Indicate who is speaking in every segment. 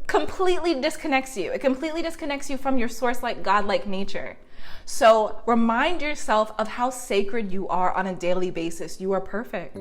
Speaker 1: completely disconnects you. It completely disconnects you from your source-like, God-like nature. So remind yourself of how sacred you are on a daily basis. You are perfect.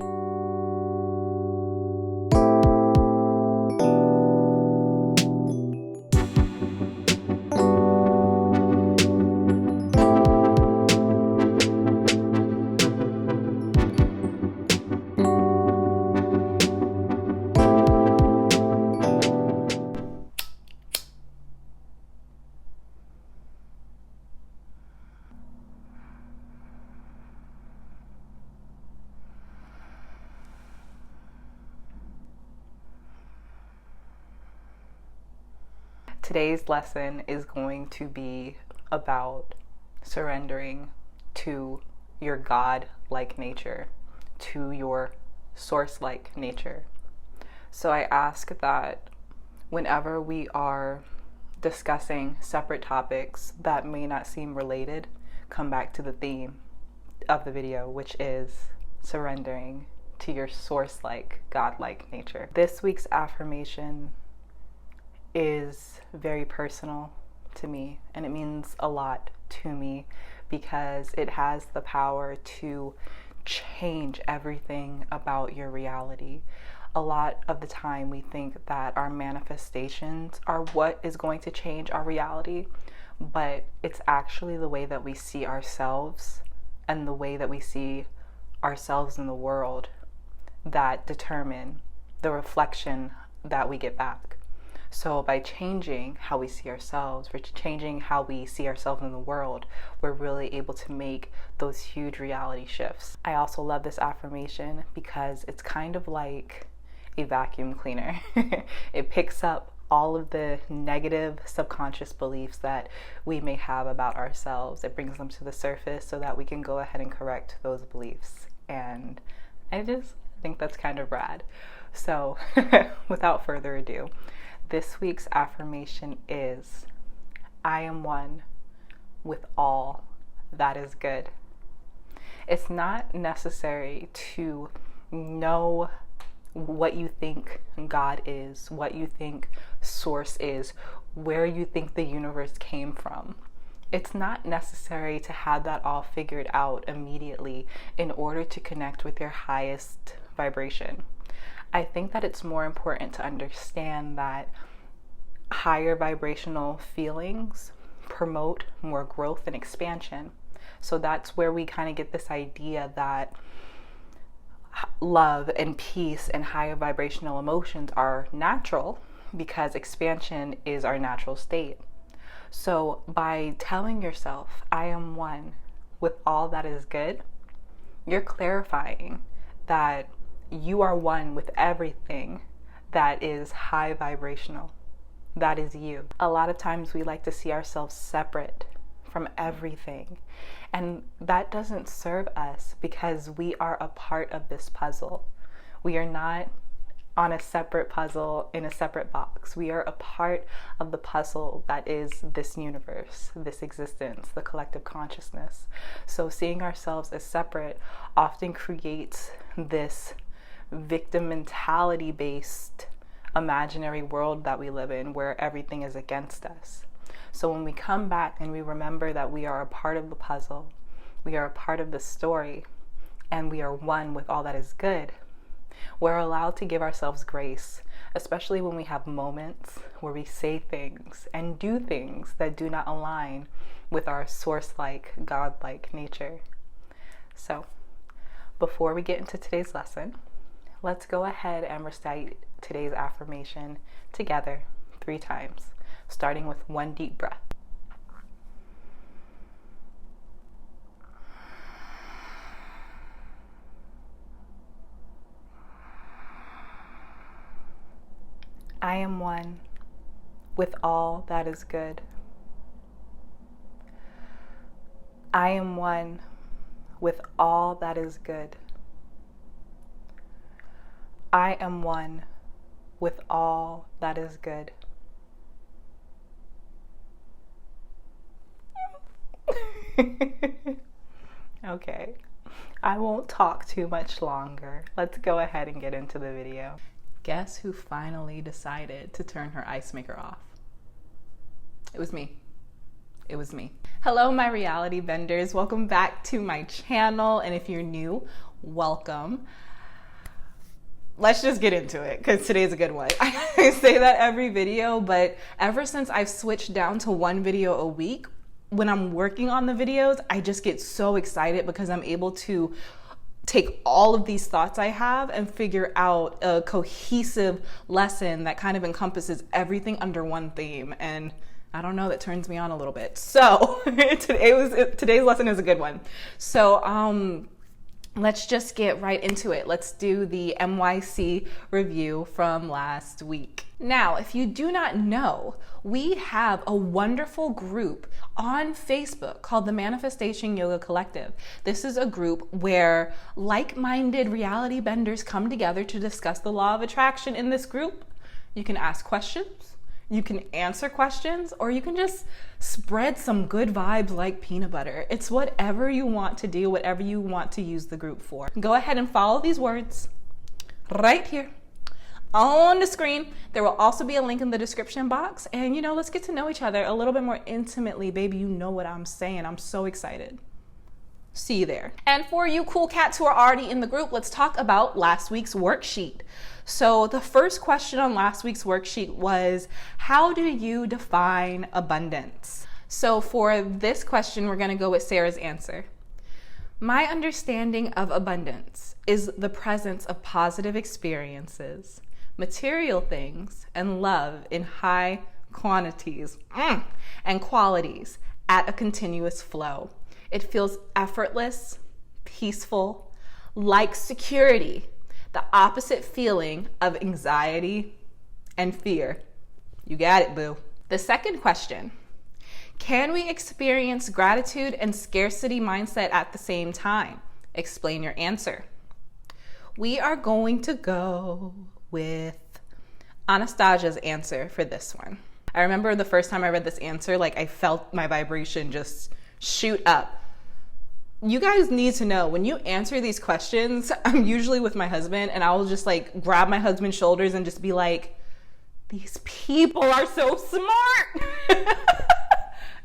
Speaker 1: Today's lesson is going to be about surrendering to your God-like nature, to your source-like nature. So I ask that whenever we are discussing separate topics that may not seem related, come back to the theme of the video, which is surrendering to your source-like, God-like nature. This week's affirmation is very personal to me, and it means a lot to me because it has the power to change everything about your reality. A lot of the time we think that our manifestations are what is going to change our reality, but it's actually the way that we see ourselves and the way that we see ourselves in the world that determine the reflection that we get back. So by changing how we see ourselves, we're changing how we see ourselves in the world, we're really able to make those huge reality shifts. I also love this affirmation because it's kind of like a vacuum cleaner. It picks up all of the negative subconscious beliefs that we may have about ourselves. It brings them to the surface so that we can go ahead and correct those beliefs. And I just think that's kind of rad. So without further ado, this week's affirmation is, I am one with all that is good. It's not necessary to know what you think God is, what you think source is, where you think the universe came from. It's not necessary to have that all figured out immediately in order to connect with your highest vibration. I think that it's more important to understand that higher vibrational feelings promote more growth and expansion. So that's where we kind of get this idea that love and peace and higher vibrational emotions are natural because expansion is our natural state. So by telling yourself, I am one with all that is good, you're clarifying that you are one with everything that is high vibrational. That is you. A lot of times we like to see ourselves separate from everything, and that doesn't serve us because we are a part of this puzzle. We are not on a separate puzzle in a separate box. We are a part of the puzzle that is this universe, this existence, the collective consciousness. So seeing ourselves as separate often creates this victim mentality based imaginary world that we live in where everything is against us. So when we come back and we remember that we are a part of the puzzle, we are a part of the story, and we are one with all that is good, we're allowed to give ourselves grace, especially when we have moments where we say things and do things that do not align with our source-like, God-like nature. So before we get into today's lesson, let's go ahead and recite today's affirmation together 3 times, starting with one deep breath. I am one with all that is good. I am one with all that is good. I am one with all that is good. Okay, I won't talk too much longer. Let's go ahead and get into the video. Guess who finally decided to turn her ice maker off? It was me. It was me. Hello, my reality benders. Welcome back to my channel. And if you're new, welcome. Let's just get into it because today's a good one. I say that every video, but ever since I've switched down to one video a week, when I'm working on the videos, I just get so excited because I'm able to take all of these thoughts I have and figure out a cohesive lesson that kind of encompasses everything under one theme. And I don't know, that turns me on a little bit. So today's lesson is a good one. So let's just get right into it. Let's do the M.Y.C review from last week. Now, if you do not know, we have a wonderful group on Facebook called the Manifestation Yoga Collective. This is a group where like-minded reality benders come together to discuss the law of attraction. In this group, you can ask questions, you can answer questions, or you can just spread some good vibes like peanut butter. It's whatever you want to do, whatever you want to use the group for. Go ahead and follow these words right here on the screen. There will also be a link in the description box. And let's get to know each other a little bit more intimately. Baby, you know what I'm saying. I'm so excited. See you there. And for you cool cats who are already in the group, let's talk about last week's worksheet. So the first question on last week's worksheet was, how do you define abundance? So for this question, we're going to go with Sarah's answer. My understanding of abundance is the presence of positive experiences, material things, and love in high quantities and qualities at a continuous flow. It feels effortless, peaceful, like security, the opposite feeling of anxiety and fear. You got it, boo. The second question, can we experience gratitude and scarcity mindset at the same time? Explain your answer. We are going to go with Anastasia's answer for this one. I remember the first time I read this answer, I felt my vibration just shoot up. You guys need to know, when you answer these questions, I'm usually with my husband and I will just grab my husband's shoulders and just be like, these people are so smart.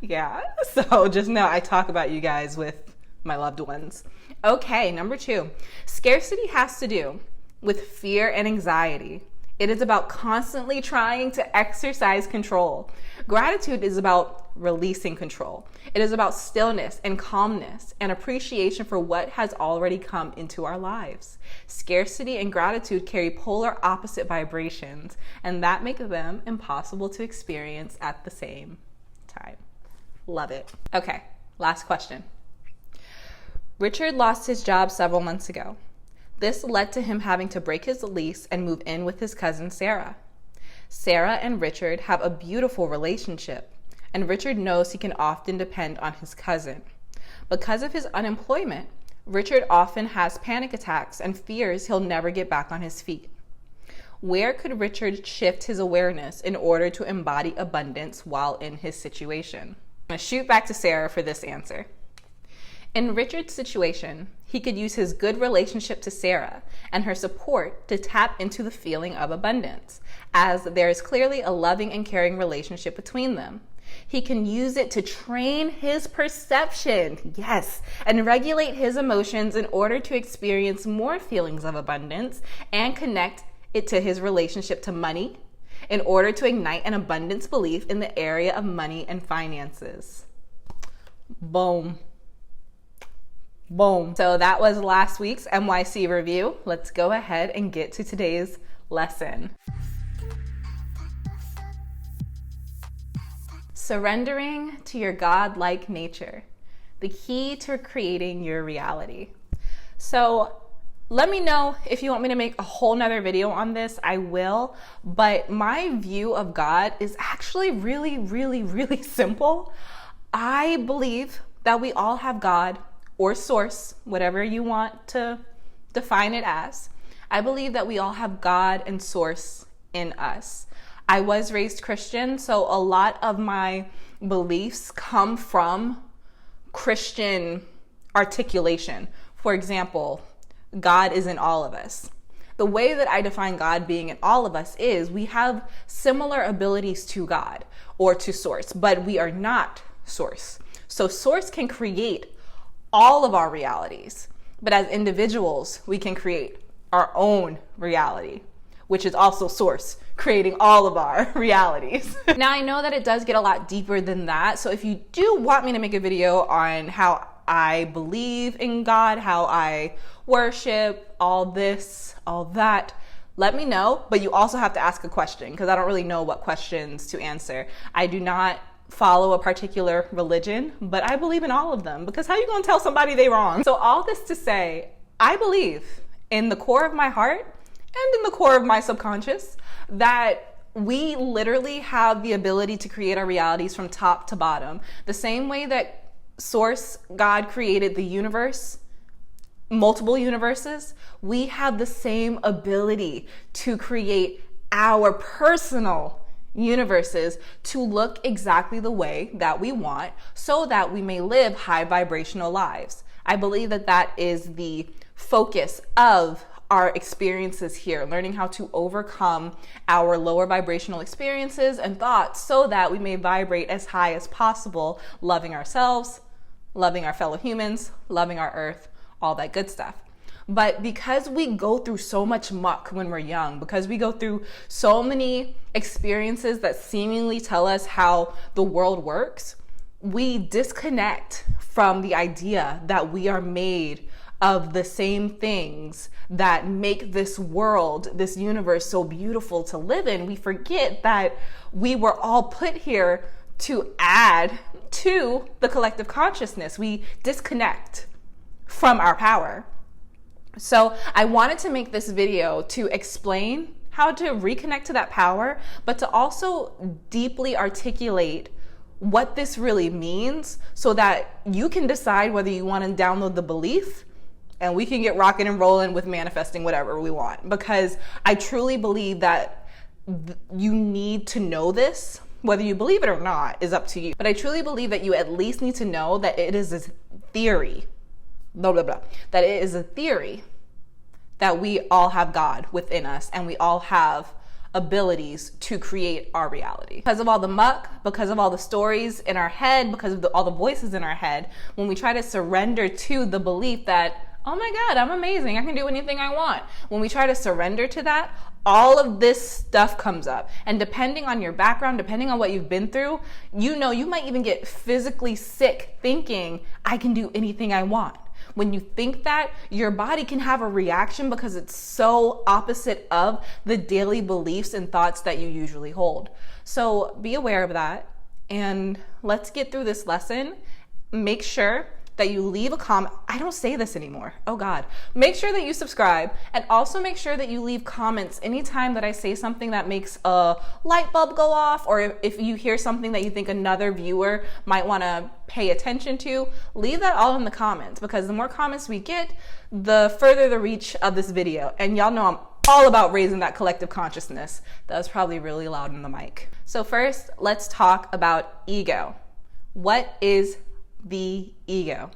Speaker 1: Yeah, so just know I talk about you guys with my loved ones. Okay, number 2, scarcity has to do with fear and anxiety. It is about constantly trying to exercise control. Gratitude is about releasing control. It is about stillness and calmness and appreciation for what has already come into our lives. Scarcity and gratitude carry polar opposite vibrations, and that makes them impossible to experience at the same time. Love it. Okay, last question. Richard lost his job several months ago. This led to him having to break his lease and move in with his cousin Sarah. Sarah and Richard have a beautiful relationship, and Richard knows he can often depend on his cousin. Because of his unemployment, Richard often has panic attacks and fears he'll never get back on his feet. Where could Richard shift his awareness in order to embody abundance while in his situation? I'm going to shoot back to Sarah for this answer. In Richard's situation, he could use his good relationship to Sarah and her support to tap into the feeling of abundance, as there is clearly a loving and caring relationship between them. He can use it to train his perception, yes, and regulate his emotions in order to experience more feelings of abundance and connect it to his relationship to money in order to ignite an abundance belief in the area of money and finances. Boom. Boom. So that was last week's M.Y.C review. Let's go ahead and get to today's lesson. Surrendering to your God-like nature, the key to creating your reality. So let me know if you want me to make a whole nother video on this. I will, but my view of God is actually really, really, really simple. I believe that we all have God or source, whatever you want to define it as. I believe that we all have God and source in us. I was raised Christian, so a lot of my beliefs come from Christian articulation. For example, God is in all of us.
Speaker 2: The way that I define God being in all of us is we have similar abilities to God or to Source, but we are not Source. So Source can create all of our realities, but as individuals, we can create our own reality, which is also Source creating all of our realities. Now, I know that it does get a lot deeper than that. So if you do want me to make a video on how I believe in God, how I worship, all this, all that, let me know. But you also have to ask a question, because I don't really know what questions to answer. I do not follow a particular religion, but I believe in all of them, because how you gonna tell somebody they wrong? So all this to say, I believe in the core of my heart and in the core of my subconscious that we literally have the ability to create our realities from top to bottom. The same way that Source, God, created the universe, multiple universes, we have the same ability to create our personal universes to look exactly the way that we want, so that we may live high vibrational lives. I believe that that is the focus of our experiences here, learning how to overcome our lower vibrational experiences and thoughts so that we may vibrate as high as possible, loving ourselves, loving our fellow humans, loving our earth, all that good stuff. But because we go through so much muck when we're young, because we go through so many experiences that seemingly tell us how the world works, we disconnect from the idea that we are made of the same things that make this world, this universe so beautiful to live in. We forget that we were all put here to add to the collective consciousness. We disconnect from our power. So I wanted to make this video to explain how to reconnect to that power, but to also deeply articulate what this really means so that you can decide whether you want to download the belief and we can get rocking and rolling with manifesting whatever we want. Because I truly believe that you need to know this. Whether you believe it or not is up to you. But I truly believe that you at least need to know that it is a theory, blah, blah, blah, that it is a theory that we all have God within us and we all have abilities to create our reality. Because of all the muck, because of all the stories in our head, because of all the voices in our head, when we try to surrender to the belief that, oh my God, I'm amazing, I can do anything I want. When we try to surrender to that, all of this stuff comes up. And depending on your background, depending on what you've been through, you know, you might even get physically sick thinking, I can do anything I want. When you think that, your body can have a reaction because it's so opposite of the daily beliefs and thoughts that you usually hold. So be aware of that, and let's get through this lesson. Make sure that you leave a comment. I don't say this anymore. Oh God. Make sure that you subscribe, and also make sure that you leave comments anytime that I say something that makes a light bulb go off, or if you hear something that you think another viewer might want to pay attention to, leave that all in the comments, because the more comments we get, the further the reach of this video. And y'all know I'm all about raising that collective consciousness. That was probably really loud in the mic. So first, let's talk about ego. What is the ego?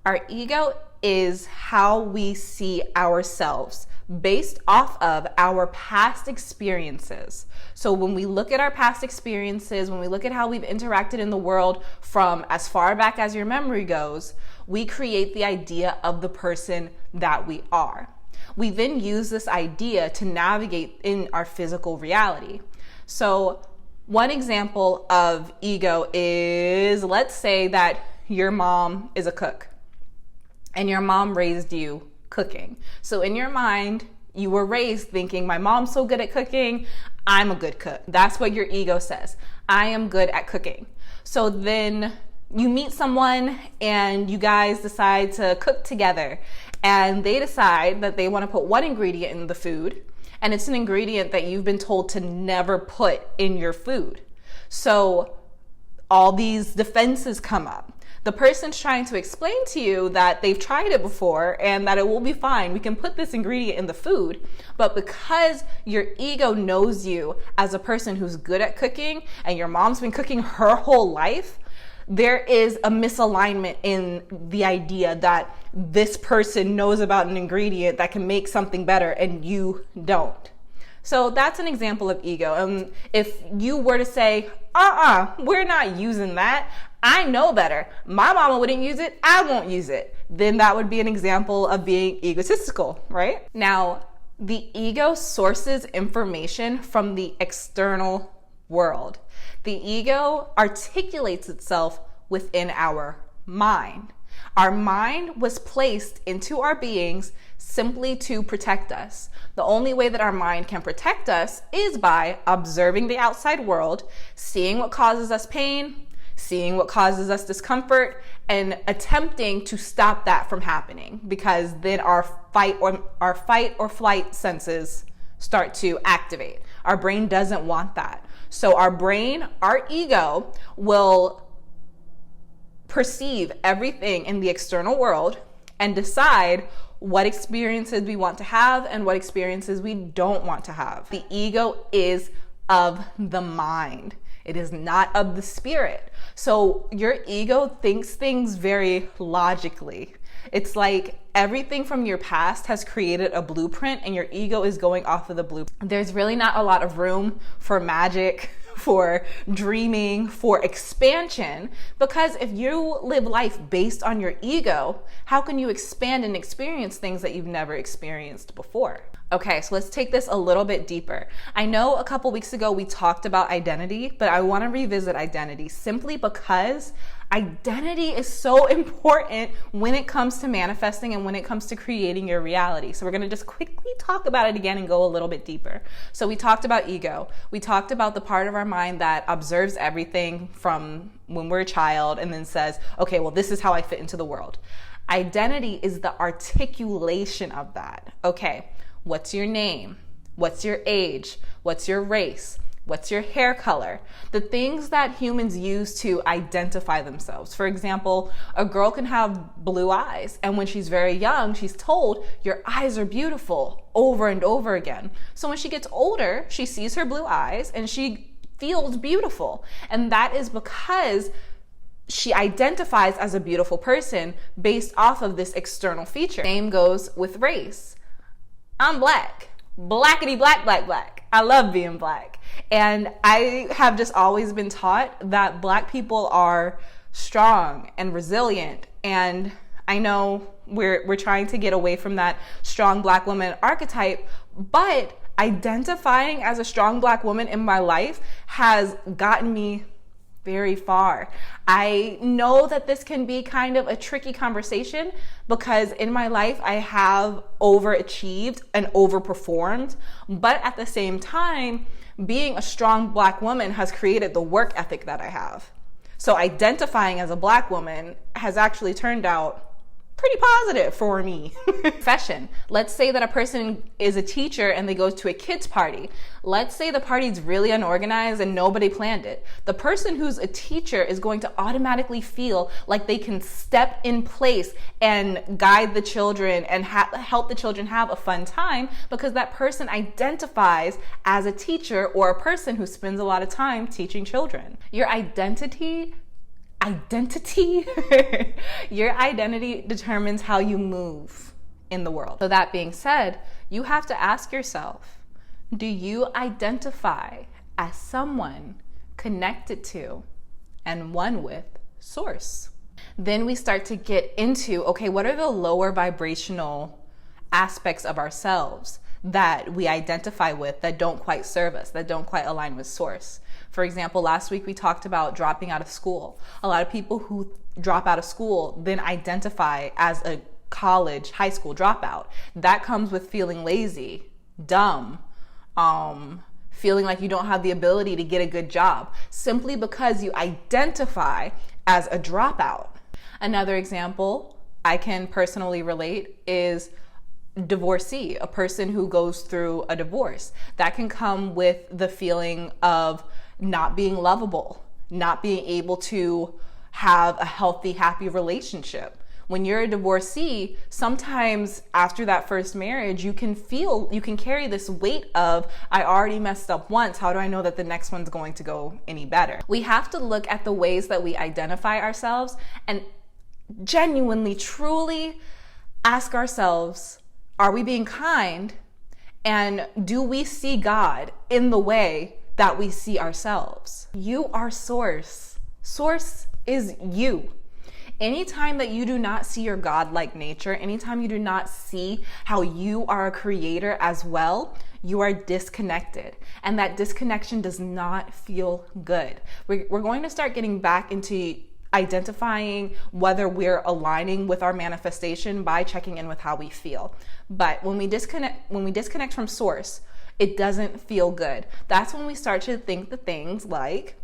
Speaker 2: Our ego is how we see ourselves based off of our past experiences. So when we look at our past experiences, when we look at how we've interacted in the world from as far back as your memory goes, we create the idea of the person that we are. We then use this idea to navigate in our physical reality. So one example of ego is, let's say that your mom is a cook and your mom raised you cooking. So in your mind, you were raised thinking, my mom's so good at cooking, I'm a good cook. That's what your ego says. I am good at cooking. So then you meet someone and you guys decide to cook together, and they decide that they want to put one ingredient in the food, and it's an ingredient that you've been told to never put in your food. So all these defenses come up. The person's trying to explain to you that they've tried it before and that it will be fine. We can put this ingredient in the food. But because your ego knows you as a person who's good at cooking and your mom's been cooking her whole life, there is a misalignment in the idea that this person knows about an ingredient that can make something better and you don't. So that's an example of ego. And if you were to say, we're not using that, I know better, my mama wouldn't use it, I won't use it, then that would be an example of being egotistical, right? Now, the ego sources information from the external world. The ego articulates itself within our mind. Our mind was placed into our beings simply to protect us. The only way that our mind can protect us is by observing the outside world, seeing what causes us pain, seeing what causes us discomfort, and attempting to stop that from happening, because then our fight or flight senses start to activate. Our brain doesn't want that. So our ego will perceive everything in the external world and decide what experiences we want to have and what experiences we don't want to have. The ego is of the mind. It is not of the spirit. So your ego thinks things very logically. It's like everything from your past has created a blueprint and your ego is going off of the blueprint. There's really not a lot of room for magic, for dreaming, for expansion, because if you live life based on your ego, how can you expand and experience things that you've never experienced before? Okay, so let's take this a little bit deeper. I know a couple weeks ago we talked about identity, but I want to revisit identity simply because identity is so important when it comes to manifesting and when it comes to creating your reality. So we're going to just quickly talk about it again and go a little bit deeper. So we talked about ego. We talked about the part of our mind that observes everything from when we're a child and then says, okay, well, this is how I fit into the world. Identity is the articulation of that. Okay, what's your name? What's your age? What's your race? What's your hair color? The things that humans use to identify themselves. For example, a girl can have blue eyes, and when she's very young, she's told, your eyes are beautiful, over and over again. So when she gets older, she sees her blue eyes and she feels beautiful. And that is because she identifies as a beautiful person based off of this external feature. Same goes with race. I'm black. Blackity black, black, black. I love being black. And I have just always been taught that black people are strong and resilient. And I know we're trying to get away from that strong black woman archetype, but identifying as a strong black woman in my life has gotten me very far. I know that this can be kind of a tricky conversation because in my life I have overachieved and overperformed, but at the same time, being a strong black woman has created the work ethic that I have. So identifying as a black woman has actually turned out pretty positive for me. Profession. Let's say that a person is a teacher and they go to a kids party. Let's say the party's really unorganized and nobody planned it. The person who's a teacher is going to automatically feel like they can step in place and guide the children and help the children have a fun time because that person identifies as a teacher or a person who spends a lot of time teaching children. Your identity your identity determines how you move in the world. So that being said, you have to ask yourself, do you identify as someone connected to and one with source? Then we start to get into, okay, what are the lower vibrational aspects of ourselves that we identify with that don't quite serve us, that don't quite align with source? For example, last week we talked about dropping out of school. A lot of people who drop out of school then identify as a college, high school dropout. That comes with feeling lazy, dumb, feeling like you don't have the ability to get a good job, simply because you identify as a dropout. Another example I can personally relate is divorcee, a person who goes through a divorce. That can come with the feeling of not being lovable, not being able to have a healthy, happy relationship, When you're a divorcee, sometimes after that first marriage, you can carry this weight of, I already messed up once. How do I know that the next one's going to go any better? We have to look at the ways that we identify ourselves and genuinely, truly ask ourselves, are we being kind? And do we see God in the way that we see ourselves? You are source. Source is you. Anytime that you do not see your God-like nature, anytime you do not see how you are a creator as well, you are disconnected. And that disconnection does not feel good. We're going to start getting back into identifying whether we're aligning with our manifestation by checking in with how we feel. But when we disconnect from source, it doesn't feel good. That's when we start to think the things like,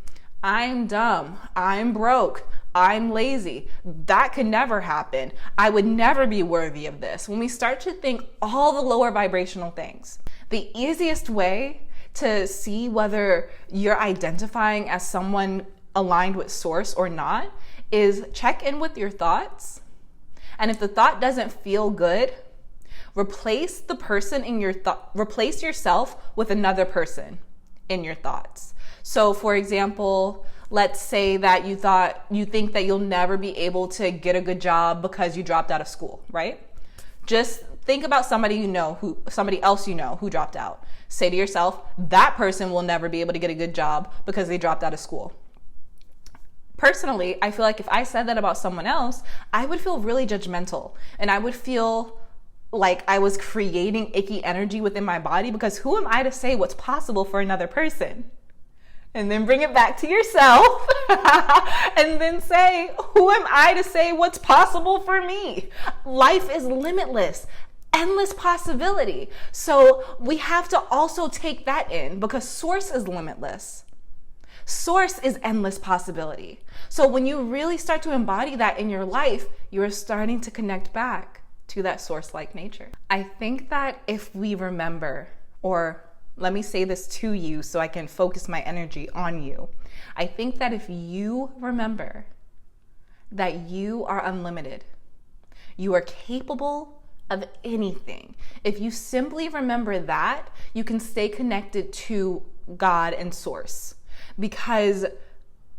Speaker 2: I'm dumb, I'm broke, I'm lazy. That could never happen. I would never be worthy of this. When we start to think all the lower vibrational things, the easiest way to see whether you're identifying as someone aligned with source or not is check in with your thoughts. And if the thought doesn't feel good, replace the person in your thought, replace yourself with another person in your thoughts. So for example, let's say that you think that you'll never be able to get a good job because you dropped out of school, right? Just think about somebody else you know who dropped out. Say to yourself, that person will never be able to get a good job because they dropped out of school. Personally, I feel like if I said that about someone else, I would feel really judgmental, and I would feel like I was creating icky energy within my body, because who am I to say what's possible for another person? And then bring it back to yourself and then say, who am I to say what's possible for me? Life is limitless, endless possibility. So we have to also take that in, because source is limitless. Source is endless possibility. So when you really start to embody that in your life, you're starting to connect back to that source-like nature. I think that if we remember, or let me say this to you so I can focus my energy on you. I think that if you remember that you are unlimited, you are capable of anything. If you simply remember that, you can stay connected to God and source, because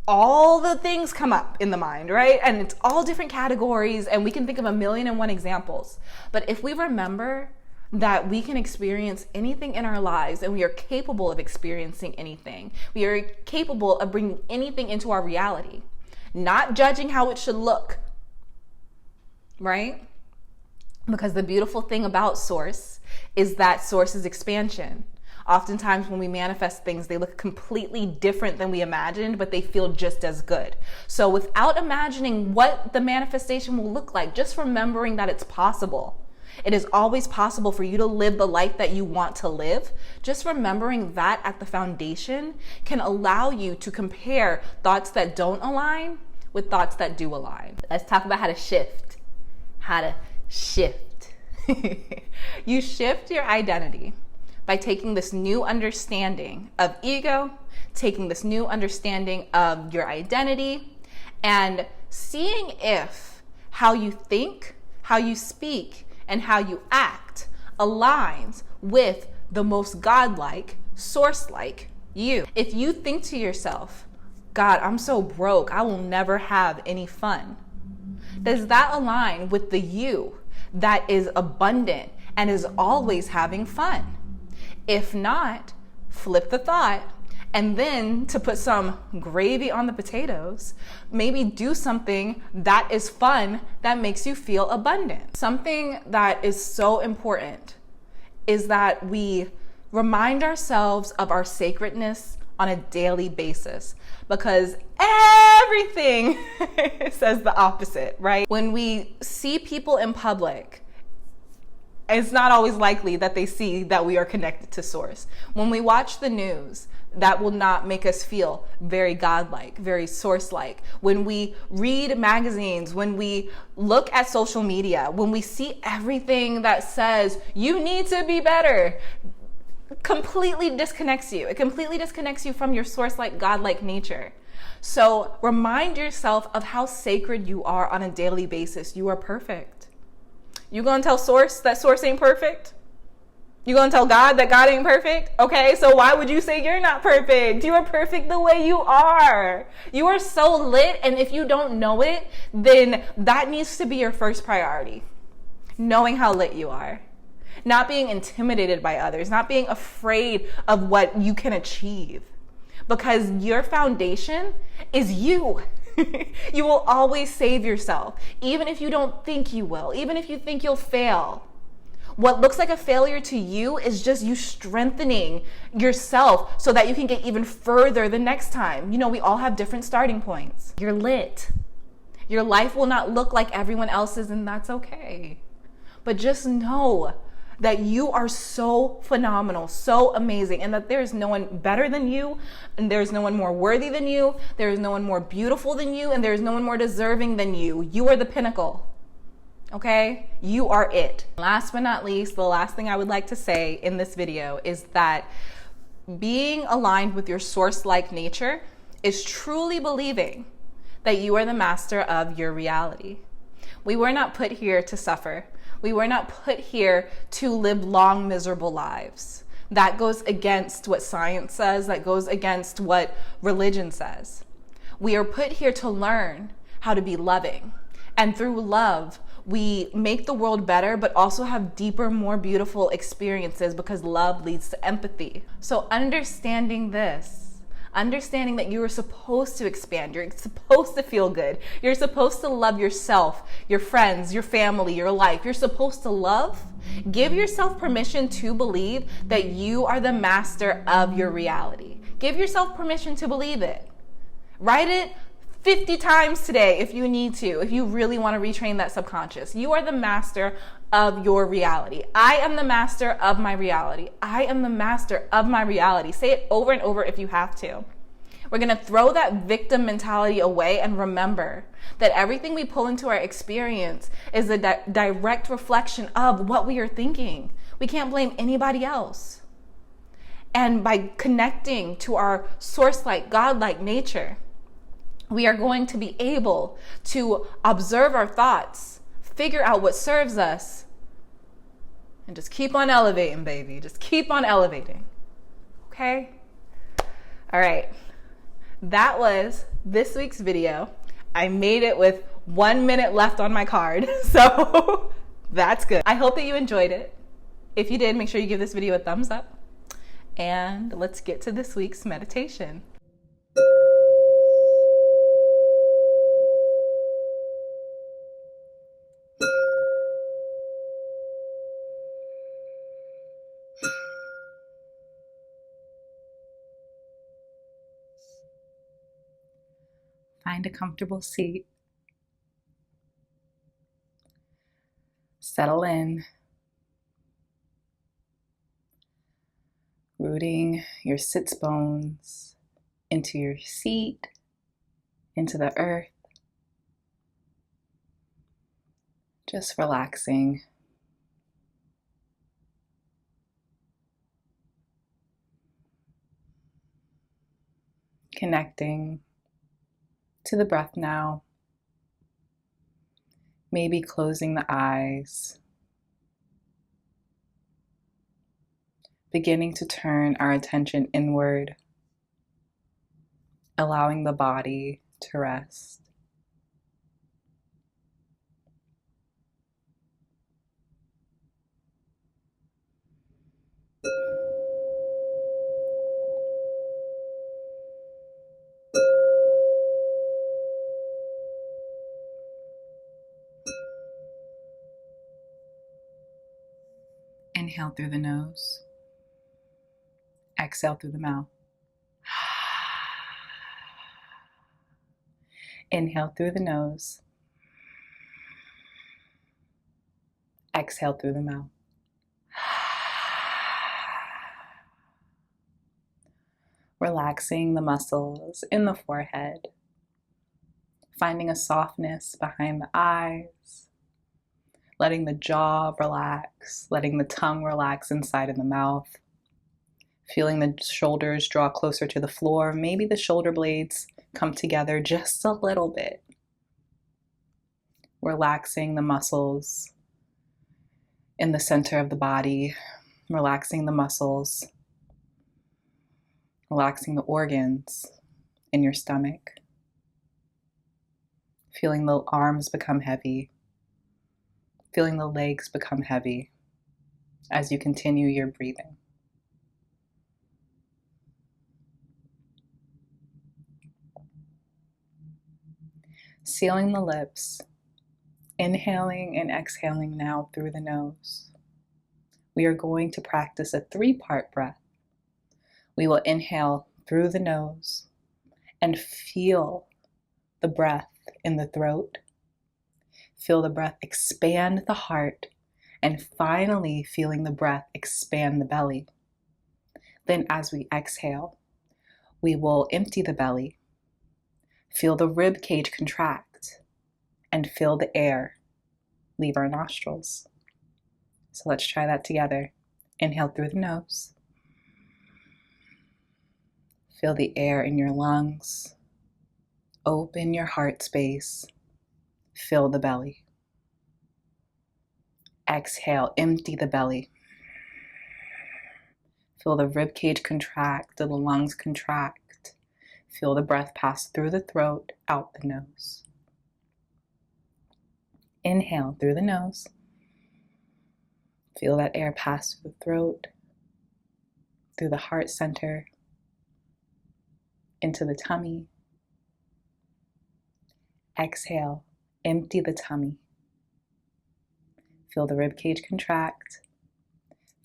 Speaker 2: all the things come up in the mind, right? And it's all different categories, and we can think of 1,000,001 examples. But if we remember that we can experience anything in our lives, and we are capable of experiencing anything, we are capable of bringing anything into our reality, not judging how it should look, right? Because the beautiful thing about source is that source is expansion. Oftentimes when we manifest things, they look completely different than we imagined, but they feel just as good. So without imagining what the manifestation will look like, just remembering that it's possible. It is always possible for you to live the life that you want to live. Just remembering that at the foundation can allow you to compare thoughts that don't align with thoughts that do align. Let's talk about how to shift. You shift your identity by taking this new understanding of ego, taking this new understanding of your identity, and seeing if how you think, how you speak, and how you act aligns with the most godlike, source-like you. If you think to yourself, God, I'm so broke, I will never have any fun, does that align with the you that is abundant and is always having fun? If not, flip the thought, and then to put some gravy on the potatoes, maybe do something that is fun, that makes you feel abundant. Something that is so important is that we remind ourselves of our sacredness on a daily basis, because everything says the opposite, right? When we see people in public, it's not always likely that they see that we are connected to source. When we watch the news, that will not make us feel very godlike, very source-like. When we read magazines, when we look at social media, when we see everything that says you need to be better, completely disconnects you. It completely disconnects you from your source-like, godlike nature. So remind yourself of how sacred you are on a daily basis. You are perfect. You gonna tell Source that Source ain't perfect? You gonna tell God that God ain't perfect? Okay, so why would you say you're not perfect? You are perfect the way you are. You are so lit, and if you don't know it, then that needs to be your first priority. Knowing how lit you are. Not being intimidated by others, not being afraid of what you can achieve. Because your foundation is you. You will always save yourself, even if you don't think you will, even if you think you'll fail. What looks like a failure to you is just you strengthening yourself so that you can get even further the next time. You know, we all have different starting points. You're lit. Your life will not look like everyone else's, and that's okay. But just know that you are so phenomenal, so amazing, and that there is no one better than you, and there is no one more worthy than you, there is no one more beautiful than you, and there is no one more deserving than you. You are the pinnacle. Okay? You are it. Last but not least, the last thing I would like to say in this video is that being aligned with your source-like nature is truly believing that you are the master of your reality. We were not put here to suffer. We were not put here to live long, miserable lives. That goes against what science says. That goes against what religion says. We are put here to learn how to be loving. And through love, we make the world better, but also have deeper, more beautiful experiences because love leads to empathy. So understanding this, understanding that you are supposed to expand, you're supposed to feel good, you're supposed to love yourself, your friends, your family, your life, you're supposed to love. Give yourself permission to believe that you are the master of your reality. Give yourself permission to believe it. Write it 50 times today if you need to, if you really want to retrain that subconscious. You are the master of your reality. I am the master of my reality. I am the master of my reality. Say it over and over if you have to. We're going to throw that victim mentality away and remember that everything we pull into our experience is a direct reflection of what we are thinking. We can't blame anybody else. And by connecting to our source-like, God-like nature, we are going to be able to observe our thoughts, figure out what serves us, and just keep on elevating, baby. Just keep on elevating. Okay? All right. That was this week's video. I made it with 1 minute left on my card, so that's good. I hope that you enjoyed it. If you did, make sure you give this video a thumbs up. And let's get to this week's meditation. Find a comfortable seat. Settle in. Rooting your sits bones into your seat, into the earth. Just relaxing. Connecting to the breath now. Maybe closing the eyes. Beginning to turn our attention inward, allowing the body to rest. Inhale through the nose. Exhale through the mouth. Inhale through the nose. Exhale through the mouth. Relaxing the muscles in the forehead. Finding a softness behind the eyes. Letting the jaw relax. Letting the tongue relax inside of the mouth. Feeling the shoulders draw closer to the floor. Maybe the shoulder blades
Speaker 1: come together just a little bit. Relaxing the muscles in the center of the body, relaxing the muscles, relaxing the organs in your stomach. Feeling the arms become heavy, feeling the legs become heavy as you continue your breathing. Sealing the lips, inhaling and exhaling now through the nose. We are going to practice a 3-part breath. We will inhale through the nose and feel the breath in the throat. Feel the breath expand the heart, and finally feeling the breath expand the belly. Then as we exhale, we will empty the belly, feel the rib cage contract, and feel the air leave our nostrils. So let's try that together. Inhale through the nose. Feel the air in your lungs. Open your heart space. Fill the belly. Exhale, empty the belly. Feel the rib cage contract, the lungs contract. Feel the breath pass through the throat, out the nose. Inhale through the nose. Feel that air pass through the throat, through the heart center, into the tummy. Exhale, empty the tummy. Feel the rib cage contract.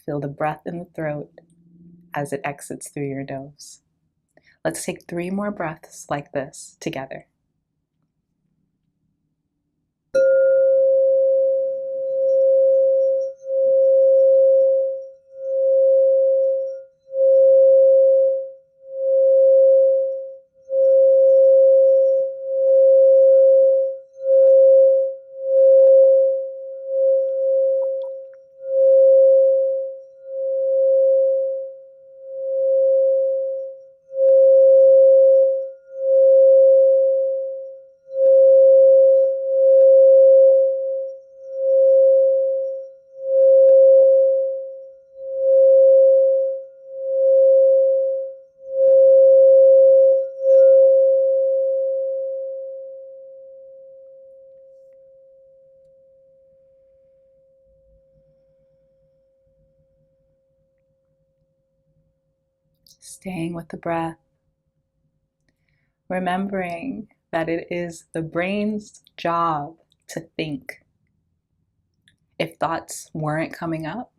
Speaker 1: Feel the breath in the throat as it exits through your nose. Let's take 3 more breaths like this together. Staying with the breath, remembering that it is the brain's job to think. If thoughts weren't coming up,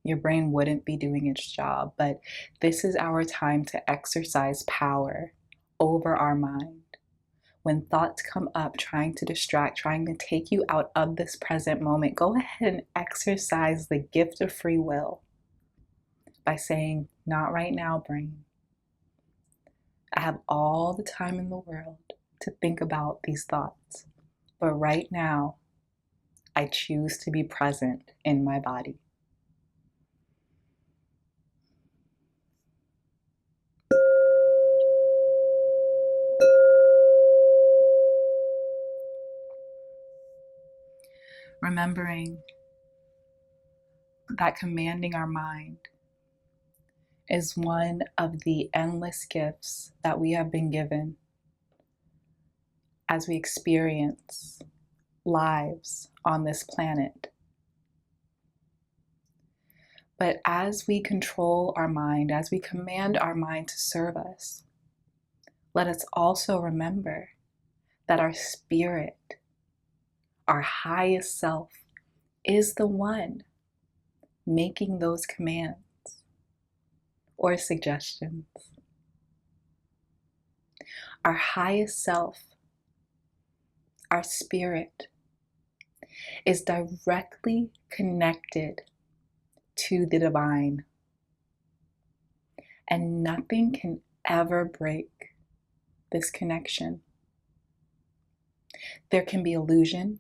Speaker 1: your brain wouldn't be doing its job, but this is our time to exercise power over our mind. When thoughts come up trying to distract, trying to take you out of this present moment, go ahead and exercise the gift of free will by saying, not right now, brain. I have all the time in the world to think about these thoughts, but right now, I choose to be present in my body. Remembering that commanding our mind is one of the endless gifts that we have been given as we experience lives on this planet. But as we control our mind, as we command our mind to serve us, let us also remember that our spirit, our highest self, is the one making those commands or suggestions. Our highest self, our spirit, is directly connected to the divine, and nothing can ever break this connection. There can be illusion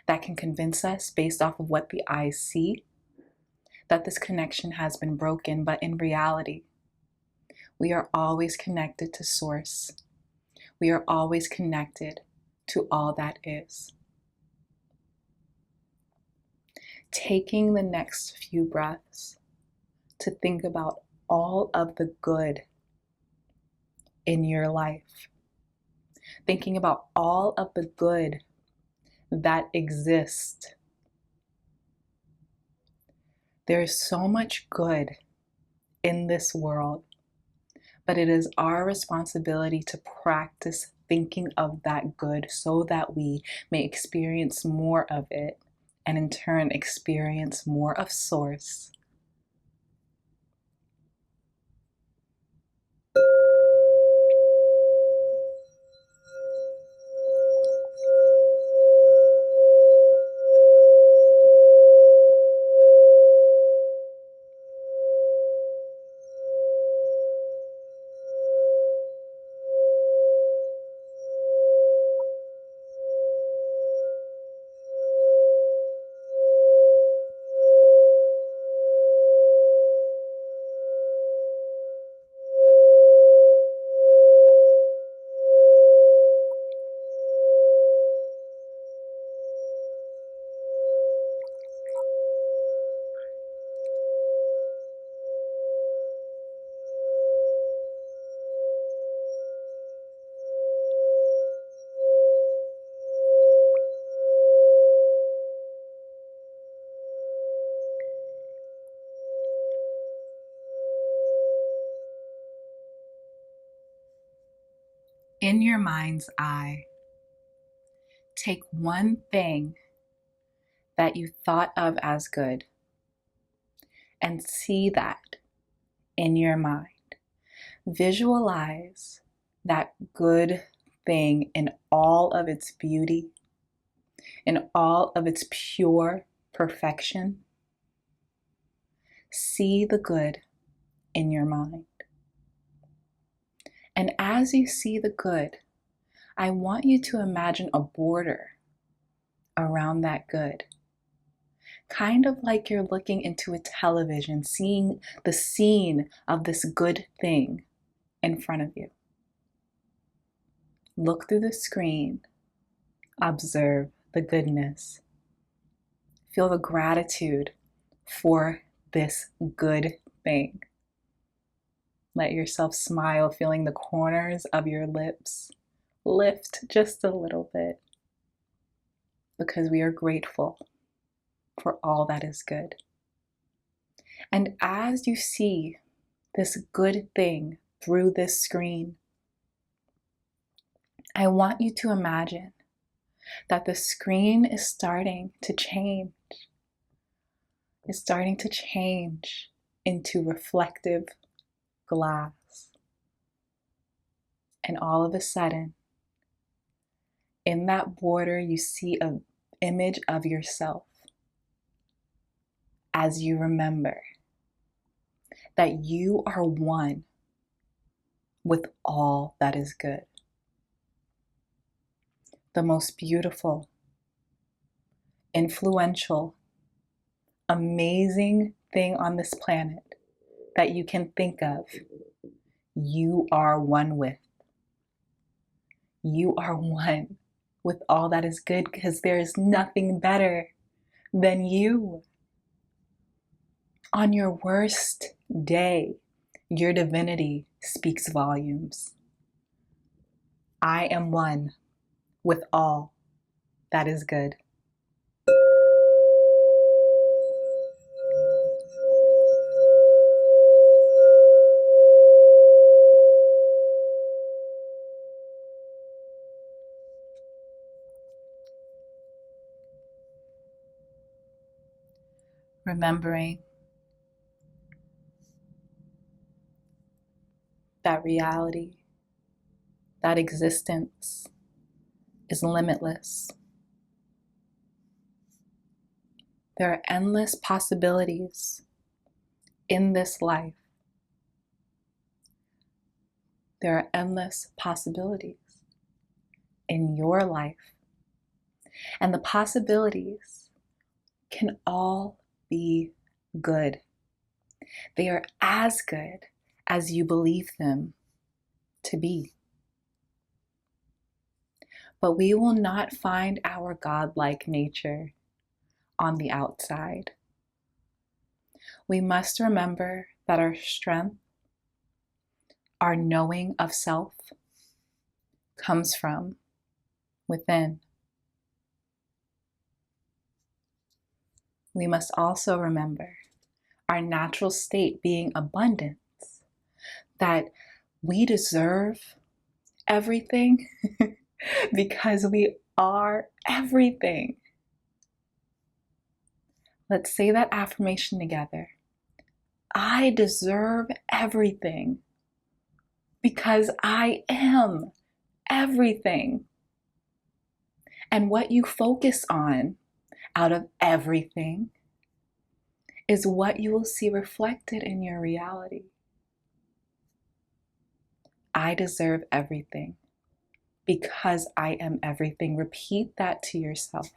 Speaker 1: that can convince us based off of what the eyes see that this connection has been broken, but in reality, we are always connected to Source.
Speaker 2: We are always connected to all that is. Taking the next few breaths to think about all of the good in your life. Thinking about all of the good that exists. There is so much good in this world, but it is our responsibility to practice thinking of that good so that we may experience more of it and in turn experience more of Source. In your mind's eye, take one thing that you thought of as good and see that in your mind. Visualize that good thing in all of its beauty, in all of its pure perfection. See the good in your mind. And as you see the good, I want you to imagine a border around that good. Kind of like you're looking into a television, seeing the scene of this good thing in front of you. Look through the screen, observe the goodness. Feel the gratitude for this good thing. Let yourself smile, feeling the corners of your lips lift just a little bit, because we are grateful for all that is good. And as you see this good thing through this screen, I want you to imagine that the screen is starting to change. It's starting to change into reflective glass. And all of a sudden, in that border, you see an image of yourself as you remember that you are one with all that is good. The most beautiful, influential, amazing thing on this planet that you can think of, you are one with. You are one with all that is good, because there is nothing better than you. On your worst day, your divinity speaks volumes. I am one with all that is good. Remembering that reality, that existence is limitless. There are endless possibilities in this life. There are endless possibilities in your life. And the possibilities can all be good. They are as good as you believe them to be. but we will not find our godlike nature on the outside. We must remember that our strength, our knowing of self, comes from within. We must also remember our natural state being abundance, that we deserve everything because we are everything. Let's say that affirmation together. I deserve everything because I am everything. And what you focus on out of everything is what you will see reflected in your reality. I deserve everything because I am everything. Repeat that to yourself.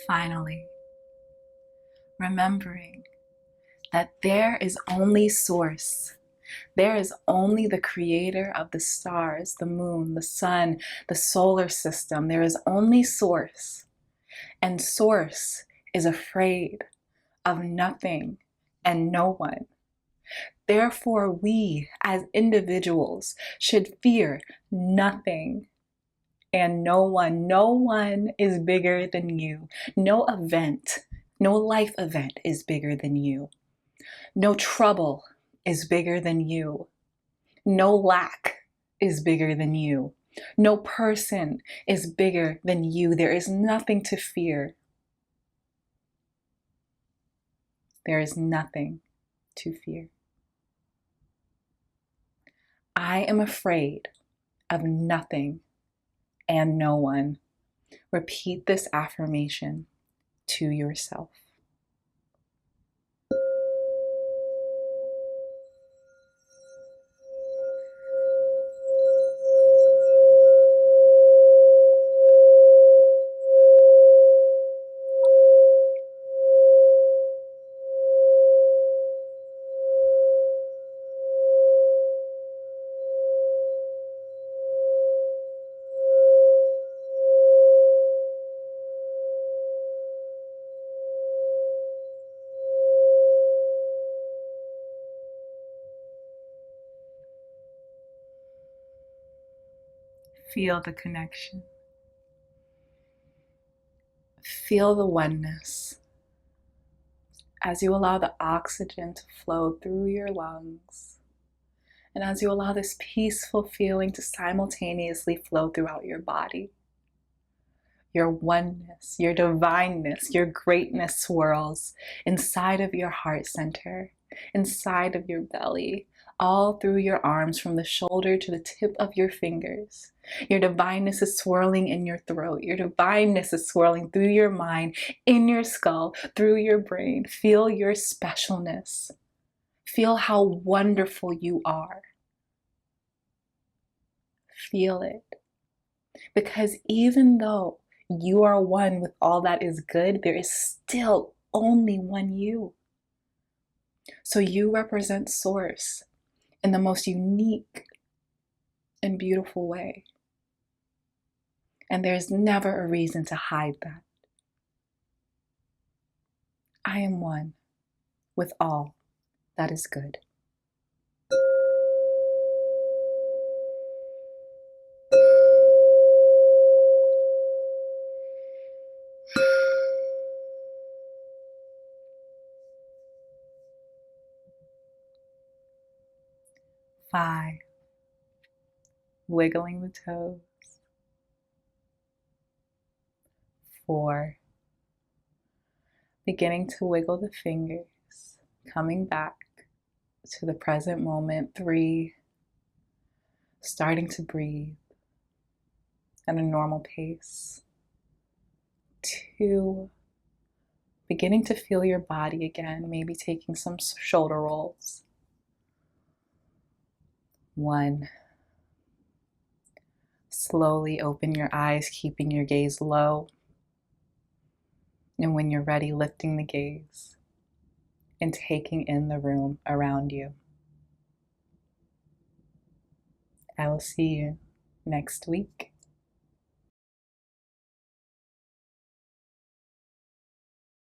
Speaker 2: Finally, remembering that there is only source. There is only the creator of the stars, the moon, the sun, the solar system. There is only source. And source is afraid of nothing and no one. Therefore, we as individuals should fear nothing and no one. No one is bigger than you. No event, no life event is bigger than you. No trouble is bigger than you. No lack is bigger than you. No person is bigger than you. There is nothing to fear. There is nothing to fear. I am afraid of nothing and no one. Repeat this affirmation to yourself. Feel the connection. Feel the oneness as you allow the oxygen to flow through your lungs, and as you allow this peaceful feeling to simultaneously flow throughout your body. Your oneness, your divineness, your greatness swirls inside of your heart center, inside of your belly, all through your arms from the shoulder to the tip of your fingers. Your divineness is swirling in your throat. Your divineness is swirling through your mind, in your skull, through your brain. Feel your specialness. Feel how wonderful you are. Feel it. Because even though you are one with all that is good, there is still only one you. So you represent Source in the most unique and beautiful way. And there's never a reason to hide that. I am one with all that is good. Five, wiggling the toes. 4, beginning to wiggle the fingers, coming back.
Speaker 1: to the present moment. 3, starting to breathe at a normal pace. 2, beginning to feel your body again, maybe taking some shoulder rolls. 1, slowly open your eyes, keeping your gaze low. And when you're ready, lifting the gaze and taking in the room around you. I will see you next week.